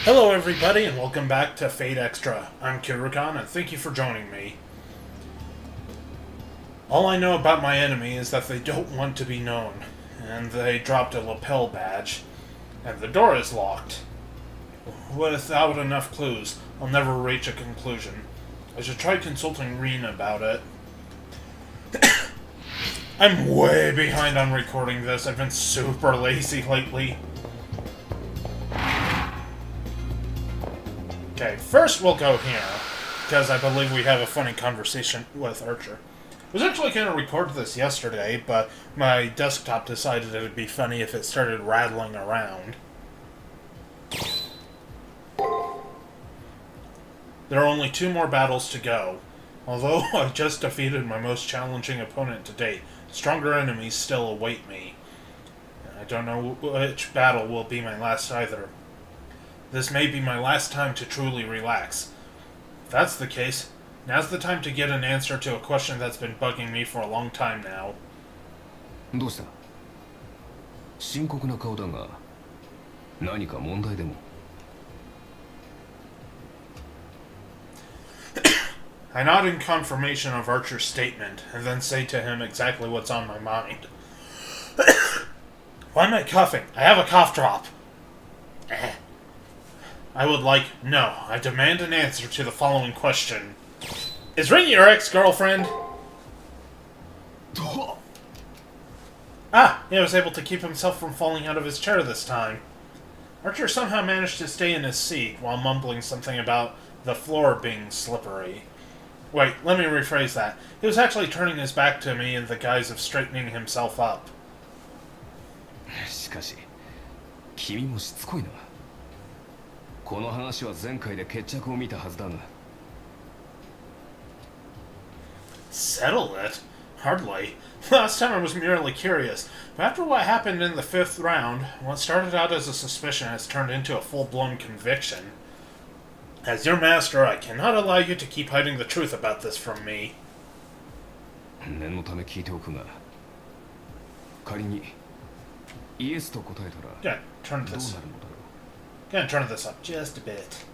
Hello everybody and welcome back to Fate Extra. I'm Kirukan and thank you for joining me. All I know about my enemy is that they don't want to be known, and they dropped a lapel badge, and the door is locked. Without enough clues, I'll never reach a conclusion. I should try consulting Reen about it. I'm way behind on recording this. I've been super lazy lately. Okay, first we'll go here, because I believe we have a funny conversation with Archer. I was actually going to record this yesterday, but my desktop decided it would be funny if it started rattling around. There are only 2 more battles to go. Although I just defeated my most challenging opponent to date, stronger enemies still await me. I don't know which battle will be my last either. This may be my last time to truly relax. If that's the case, now's the time to get an answer to a question that's been bugging me for a long time now. どうした?深刻な顔だが、何か問題でも? I nod in confirmation of Archer's statement, and then say to him exactly what's on my mind. Why am I coughing? I have a cough drop. No, I demand an answer to the following question. Is Rin your ex-girlfriend? He was able to keep himself from falling out of his chair this time. Archer somehow managed to stay in his seat while mumbling something about the floor being slippery. Wait, let me rephrase that. He was actually turning his back to me in the guise of straightening himself up. しかし、君もしつこいな。この話は前回で決着を見たはずだが。Settle it? Hardly. Last time I was merely curious, but after what happened in the 5th round, what started out as a suspicion has turned into a full-blown conviction. As your master, I cannot allow you to keep hiding the truth about this from me. 念のため聞いておくが、仮にイエスと答えたら Gonna turn どうなる this. のだろう? Gonna turn this up just a bit.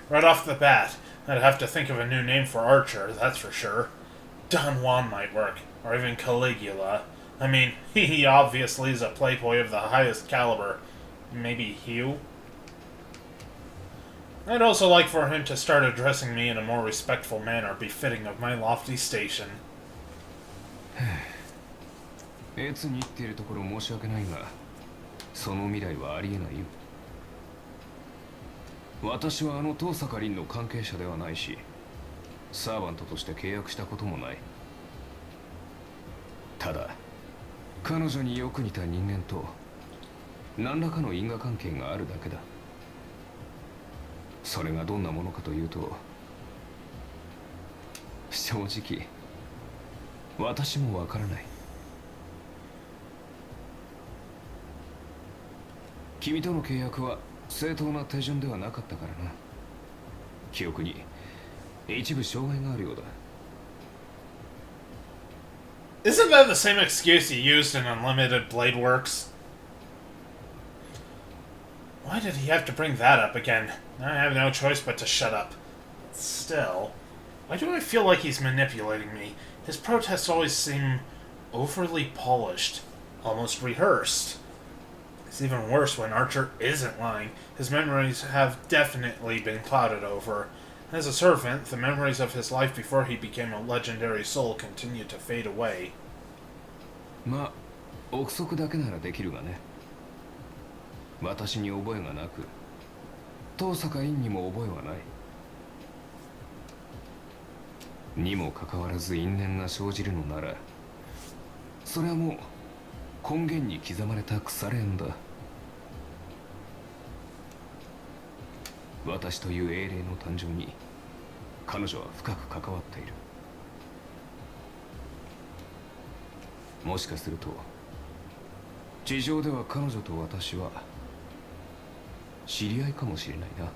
Right off the bat, I'd have to think of a new name for Archer, that's for sure. Don Juan might work, or even Caligula. I mean, he obviously is a playboy of the highest caliber. Maybe Hugh? I'd also like for him to start addressing me in a more respectful manner befitting of my lofty station. 越に言っているところ申し訳ないが、その未来はありえないよ。私はあの遠坂凛の関係者ではないし、サーバントとして契約したこともない。ただ、彼女によく似た人間と何らかの因果関係があるだけだ。それがどんなものかというと、正直私もわからない。君との契約は正当な手順ではなかったからな。記憶に一部障害があるようだ。Isn't that the same excuse he used in Unlimited Blade Works? Why did he have to bring that up again? I have no choice but to shut up. Still, why do I feel like he's manipulating me? His protests always seem overly polished, almost rehearsed. It's even worse when Archer isn't lying. His memories have definitely been clouded over. As a servant, the memories of his life before he became a legendary soul continue to fade away. まあ、憶測だけならできるがね。私に覚えがなく、遠坂院にも覚えはない。にもかかわらず因縁が生じるのなら、それはもう根源に刻まれた腐れ縁だ。私という英霊の誕生に彼女は深く関わっている。もしかすると地上では彼女と私は知り合いかもしれないな。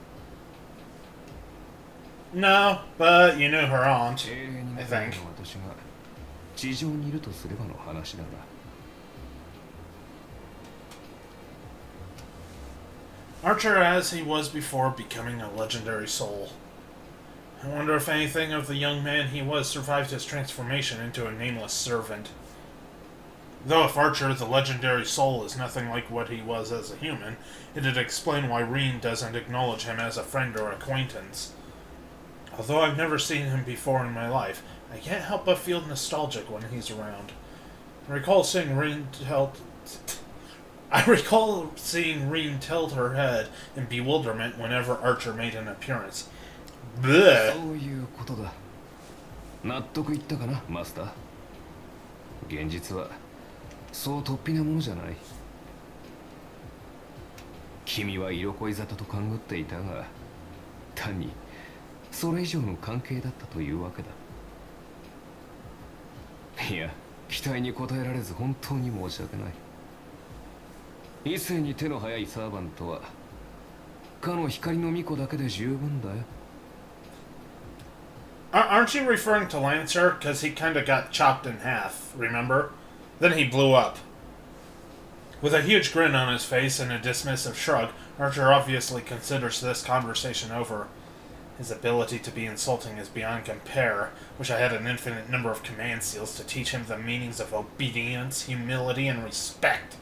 No, but you knew her aunt, 英霊に I なったよう think. な私が地上にいるとすればの話だが。Archer as he was before becoming a legendary soul. I wonder if anything of the young man he was survived his transformation into a nameless servant. Though if Archer, the legendary soul, is nothing like what he was as a human, it'd explain why Reen doesn't acknowledge him as a friend or acquaintance. Although I've never seen him before in my life, I can't help but feel nostalgic when he's around. I recall seeing Reen tilt her head in bewilderment whenever Archer made an appearance. Bleh. そういうことだ。納得いったかな、マスター。現実はそう突飛なものじゃない。君は色恋沙汰と勘ぐっていたが、単にそれ以上の関係だったというわけだ。いや、期待に応えられず本当に申し訳ない。異性に手の早いサーバントはかの光の巫女だけで十分だよ。Aren't you referring to Lancer? Because he kind of got chopped in half, remember? Then he blew up. With a huge grin on his face and a dismissive shrug, Archer obviously considers this conversation over. His ability to be insulting is beyond compare. Wish I had an infinite number of command seals to teach him the meanings of obedience, humility, and respect.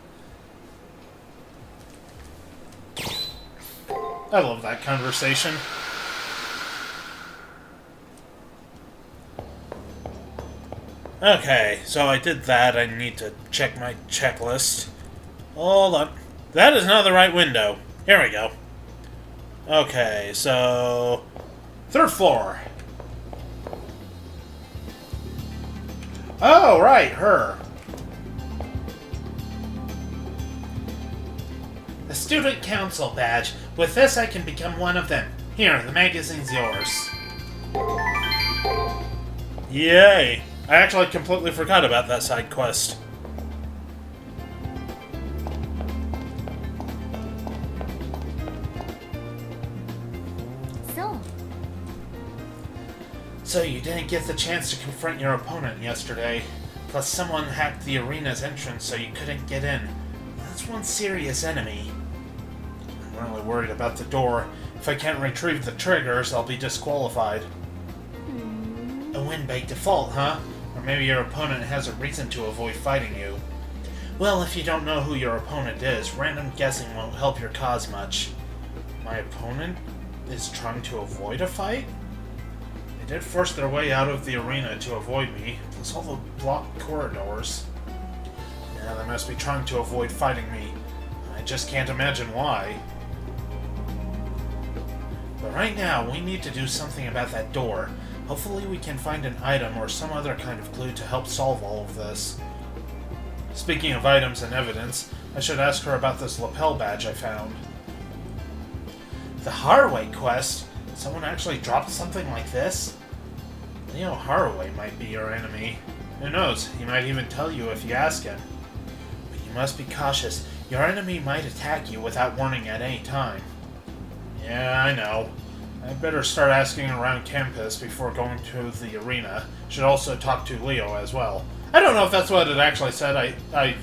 I love that conversation. Okay, so I did that. I need to check my checklist. Hold on. That is not the right window. Here we go. Okay, so... 3rd floor. Oh, right, her. The Student Council badge. With this, I can become one of them. Here, the magazine's yours. Yay! I actually completely forgot about that side quest. So you didn't get the chance to confront your opponent yesterday. Plus someone hacked the arena's entrance so you couldn't get in. That's one serious enemy. I'm really worried about the door. If I can't retrieve the triggers, I'll be disqualified. A win by default, huh? Or maybe your opponent has a reason to avoid fighting you. Well, if you don't know who your opponent is, random guessing won't help your cause much. My opponent is trying to avoid a fight? They did force their way out of the arena to avoid me, plus all the blocked corridors. Yeah, they must be trying to avoid fighting me. I just can't imagine why. But right now, we need to do something about that door. Hopefully we can find an item or some other kind of clue to help solve all of this. Speaking of items and evidence, I should ask her about this lapel badge I found. The Haraway quest? Someone actually dropped something like this? Leo Haraway might be your enemy. Who knows, he might even tell you if you ask him. But you must be cautious. Your enemy might attack you without warning at any time. Yeah, I know. I'd better start asking around campus before going to the arena. Should also talk to Leo as well. I don't know if that's what it actually said. I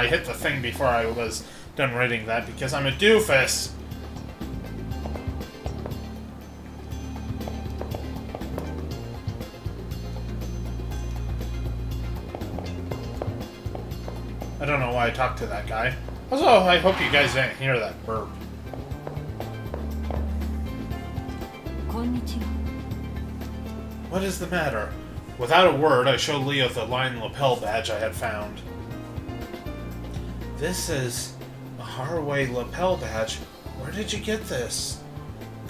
hit the thing before I was done reading that because I'm a doofus. I don't know why I talked to that guy. Also, I hope you guys didn't hear that burp. What is the matter? Without a word, I showed Leo the line lapel badge I had found. This is a Haraway lapel badge. Where did you get this?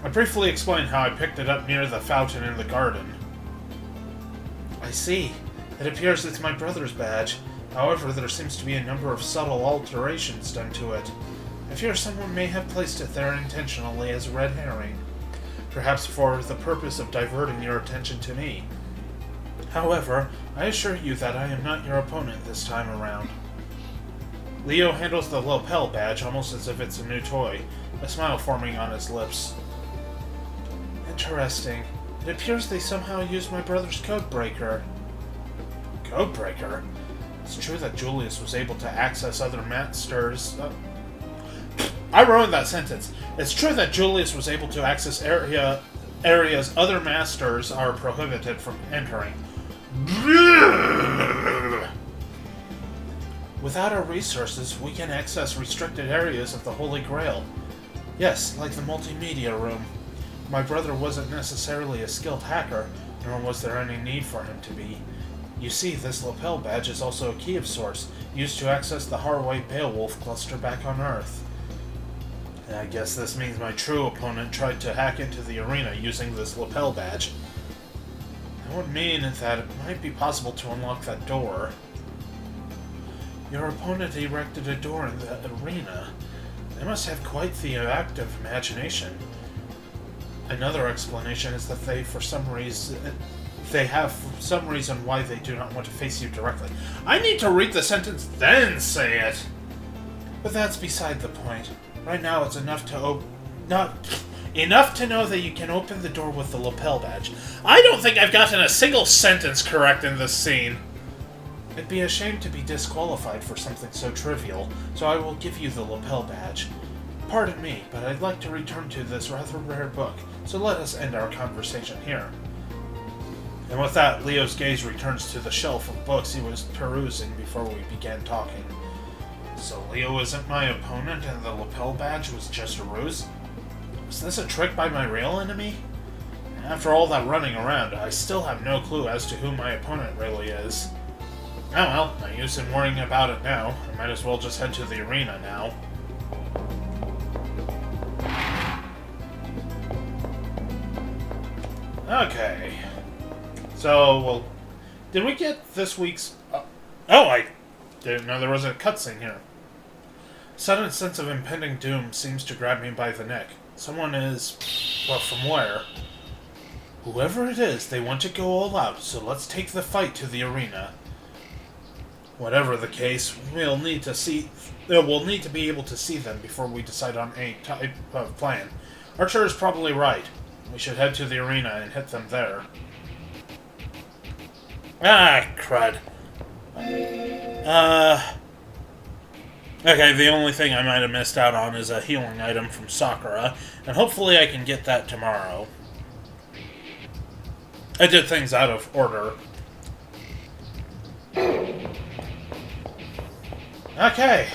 I briefly explained how I picked it up near the fountain in the garden. I see. It appears it's my brother's badge. However, there seems to be a number of subtle alterations done to it. I fear someone may have placed it there intentionally as a red herring. Perhaps for the purpose of diverting your attention to me. However, I assure you that I am not your opponent this time around. Leo handles the lapel badge almost as if it's a new toy, a smile forming on his lips. Interesting. It appears they somehow used my brother's codebreaker. Codebreaker? It's true that Julius was able to access other masters. I ruined that sentence. It's true that Julius was able to access areas other masters are prohibited from entering. Without our resources, we can access restricted areas of the Holy Grail. Yes, like the multimedia room. My brother wasn't necessarily a skilled hacker, nor was there any need for him to be. You see, this lapel badge is also a key of sorts, used to access the Harway Beowulf cluster back on Earth. I guess this means my true opponent tried to hack into the arena using this lapel badge. That would mean that it might be possible to unlock that door. Your opponent erected a door in the arena. They must have quite the active imagination. Another explanation is that they have some reason why they do not want to face you directly. I need to read the sentence, then say it! But that's beside the point. Right now it's enough to know that you can open the door with the lapel badge. I don't think I've gotten a single sentence correct in this scene. It'd be a shame to be disqualified for something so trivial, so I will give you the lapel badge. Pardon me, but I'd like to return to this rather rare book, so let us end our conversation here. And with that, Leo's gaze returns to the shelf of books he was perusing before we began talking. So Leo isn't my opponent and the lapel badge was just a ruse? Was this a trick by my real enemy? After all that running around, I still have no clue as to who my opponent really is. Oh well, no use in worrying about it now. I might as well just head to the arena now. Okay. So, well, did we get this week's... I didn't know there was a cutscene here. Sudden sense of impending doom seems to grab me by the neck. Someone is... well, from where? Whoever it is, they want to go all out, so let's take the fight to the arena. Whatever the case, we'll need to be able to see them before we decide on a type of plan. Archer is probably right. We should head to the arena and hit them there. Ah, crud. Okay, the only thing I might have missed out on is a healing item from Sakura, and hopefully I can get that tomorrow. I did things out of order. Okay.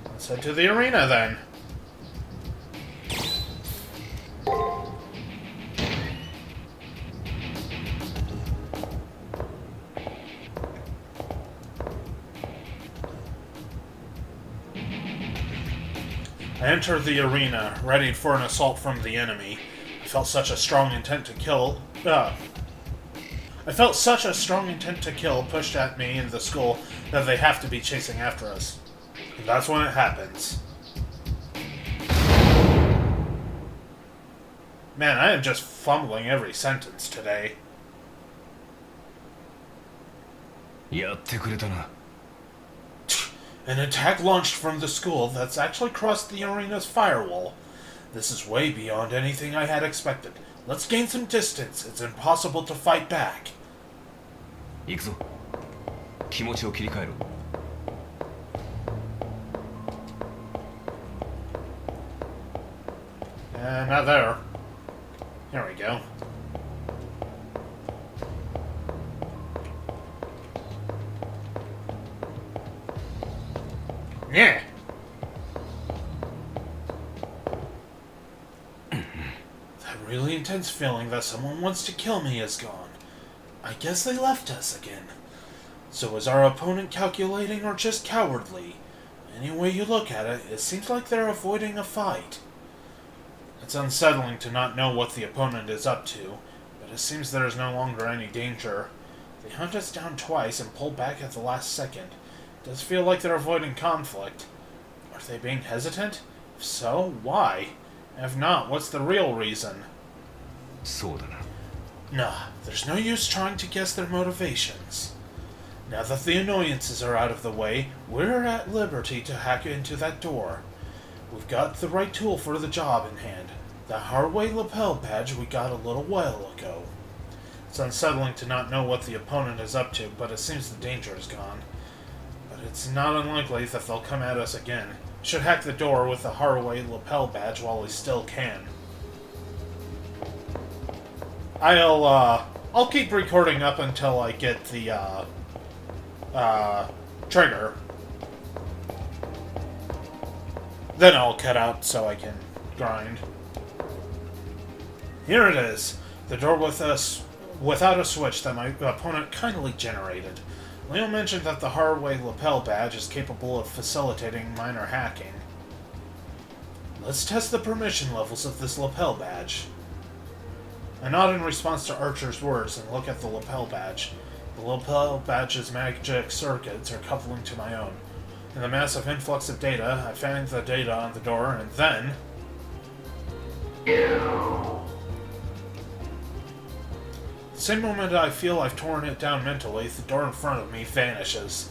Let's head to the arena then. I entered the arena, ready for an assault from the enemy. I felt such a strong intent to kill pushed at me in the skull that they have to be chasing after us. And that's when it happens. Man, I am just fumbling every sentence today. やってくれたな。 An attack launched from the school that's actually crossed the arena's firewall. This is way beyond anything I had expected. Let's gain some distance. It's impossible to fight back. 行くぞ。気持ちを切り替えろ。 Not there. Here we go. Yeah. That really intense feeling that someone wants to kill me is gone. I guess they left us again. So is our opponent calculating or just cowardly? Any way you look at it, it seems like they're avoiding a fight. It's unsettling to not know what the opponent is up to, but it seems there is no longer any danger. They hunt us down twice and pull back at the last second. It does feel like they're avoiding conflict. Are they being hesitant? If so, why? If not, what's the real reason? そうだな。 Nah, there's no use trying to guess their motivations. Now that the annoyances are out of the way, we're at liberty to hack into that door. We've got the right tool for the job in hand. The Harway lapel badge we got a little while ago. It's unsettling to not know what the opponent is up to, but it seems the danger is gone. But it's not unlikely that they'll come at us again. Should hack the door with the Haraway lapel badge while he still can. I'll keep recording up until I get the, trigger. Then I'll cut out so I can grind. Here it is. The door without a switch that my opponent kindly generated. Leo mentioned that the Haraway lapel badge is capable of facilitating minor hacking. Let's test the permission levels of this lapel badge. I nod in response to Archer's words and look at the lapel badge. The lapel badge's magic circuits are coupling to my own. In the massive influx of data, I find the data on the door, and then... The same moment I feel I've torn it down mentally, the door in front of me vanishes.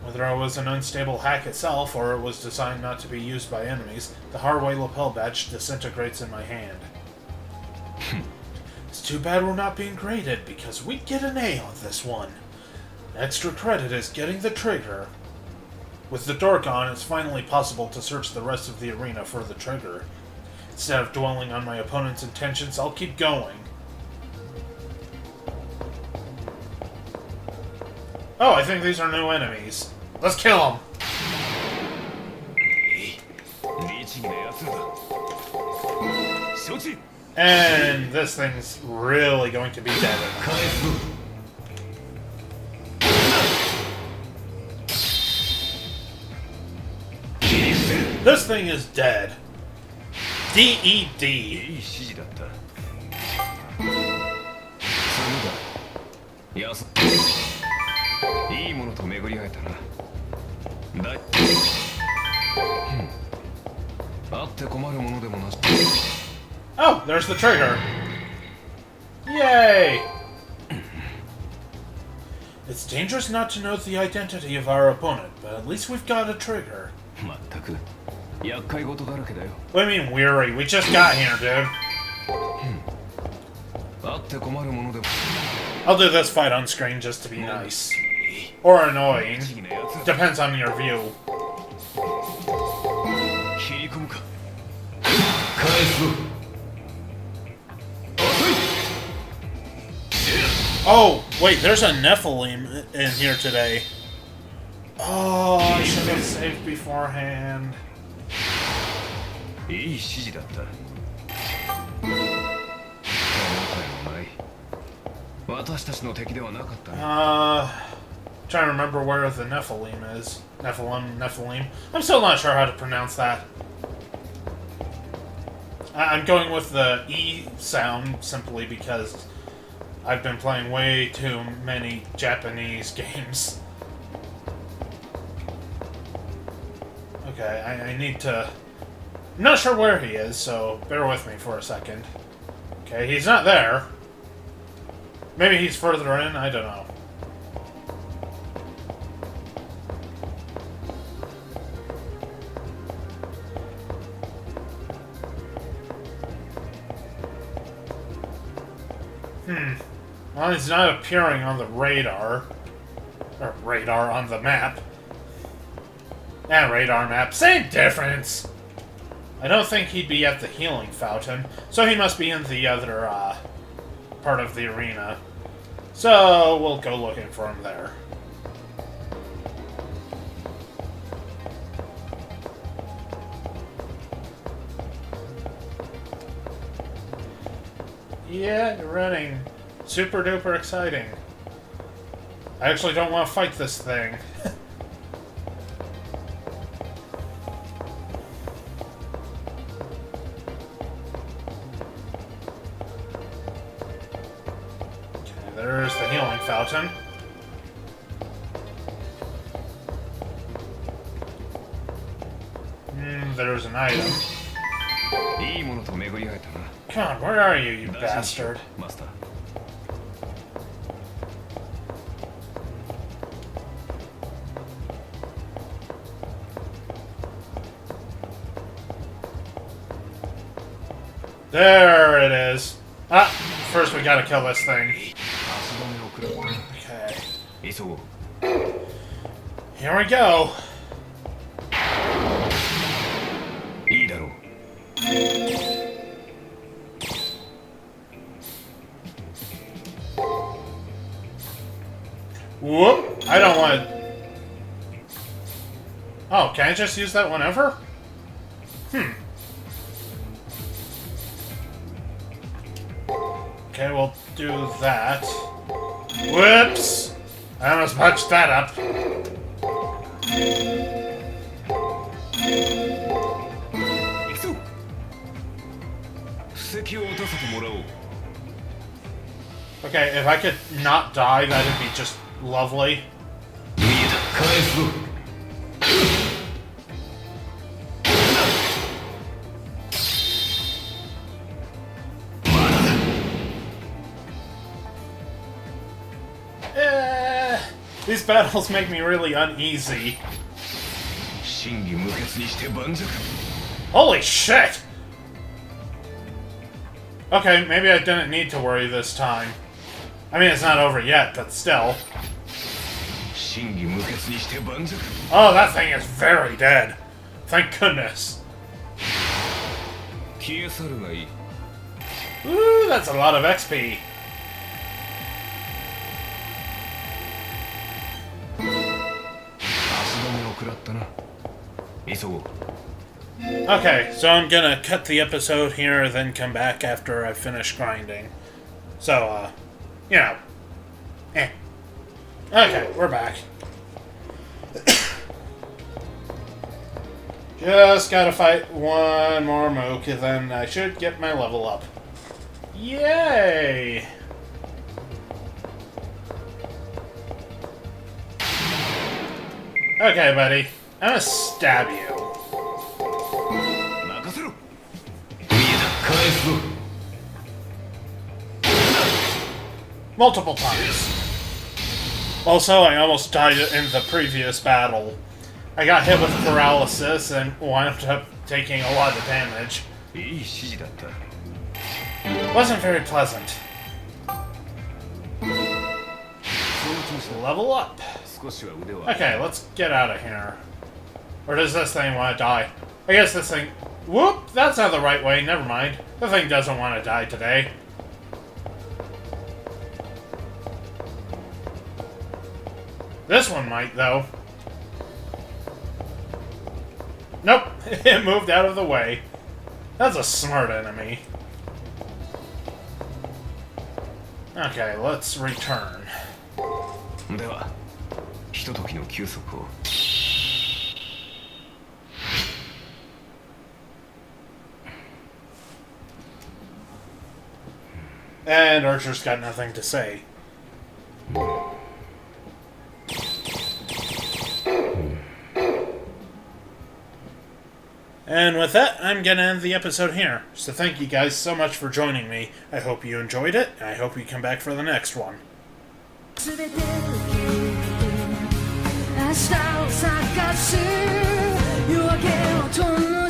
Whether it was an unstable hack itself, or it was designed not to be used by enemies, the Haraway lapel badge disintegrates in my hand. It's too bad we're not being graded, because we get an A on this one. Extra credit is getting the trigger. With the door gone, it's finally possible to search the rest of the arena for the trigger. Instead of dwelling on my opponent's intentions, I'll keep going. Oh, I think these are new enemies. Let's kill them! And this thing's really going to be dead. This thing is dead. D-E-D. Oh, there's the trigger. Yay! It's dangerous not to know the identity of our opponent, but at least we've got a trigger. What do you mean, weary? We just got here, dude. I'll do this fight on screen just to be nice. Or annoying. Depends on your view. Oh, wait, there's a Nephilim in here today. Oh, I should have saved beforehand. Trying to remember where the Nephilim is. Nephilim. I'm still not sure how to pronounce that. I'm going with the E sound simply because I've been playing way too many Japanese games. Okay, I need to... I'm not sure where he is, so bear with me for a second. Okay, he's not there. Maybe he's further in, I don't know. Well, he's not appearing on the radar. Or radar on the map. And radar map, same difference! I don't think he'd be at the healing fountain, so he must be in the other, part of the arena. So, we'll go looking for him there. Yeah, you're running. Super duper exciting. I actually don't want to fight this thing. Okay, there's the healing fountain. There's an item. Come on, where are you, you bastard? There it is. Ah, first we gotta kill this thing. Okay. Here we go. Oh, can I just use that whenever? Okay, we'll do that. Whoops! I almost patched that up. 行くぞ。布石を打たせてもらおう。 Okay, if I could not die, that'd be just lovely. 見えた。返すぞ。 These battles make me really uneasy. 真偽無欠にして盤石。 Holy shit! Okay, maybe I didn't need to worry this time. I mean, it's not over yet, but still. 真偽無欠にして盤石。 Oh, that thing is very dead. Thank goodness. 消え去るがいい。 Ooh, that's a lot of XP. 足止めを食らったな。急ごう。 Okay, so I'm gonna cut the episode here, then come back after I finish grinding. So, you know. Okay, we're back. Just gotta fight one more mook, and then I should get my level up. Yay! Okay, buddy. I'm gonna stab you. 任せろ。見えた。返すぞ。 Multiple times. Also, I almost died in the previous battle. I got hit with paralysis and wound up taking a lot of damage. いい指示だった。 Wasn't very pleasant. Level up. 少しは腕は。 Okay, let's get out of here. Or does this thing want to die? I guess this thing... Whoop! That's not the right way. Never mind. The thing doesn't want to die today. This one might, though. Nope. It moved out of the way. That's a smart enemy. Okay, let's return. では、ひとときの休息を。 And Archer's got nothing to say. And with that, I'm gonna end the episode here. So thank you guys so much for joining me. I hope you enjoyed it, and I hope you come back for the next one. 全てを消えて明日を探す夜明けを灯る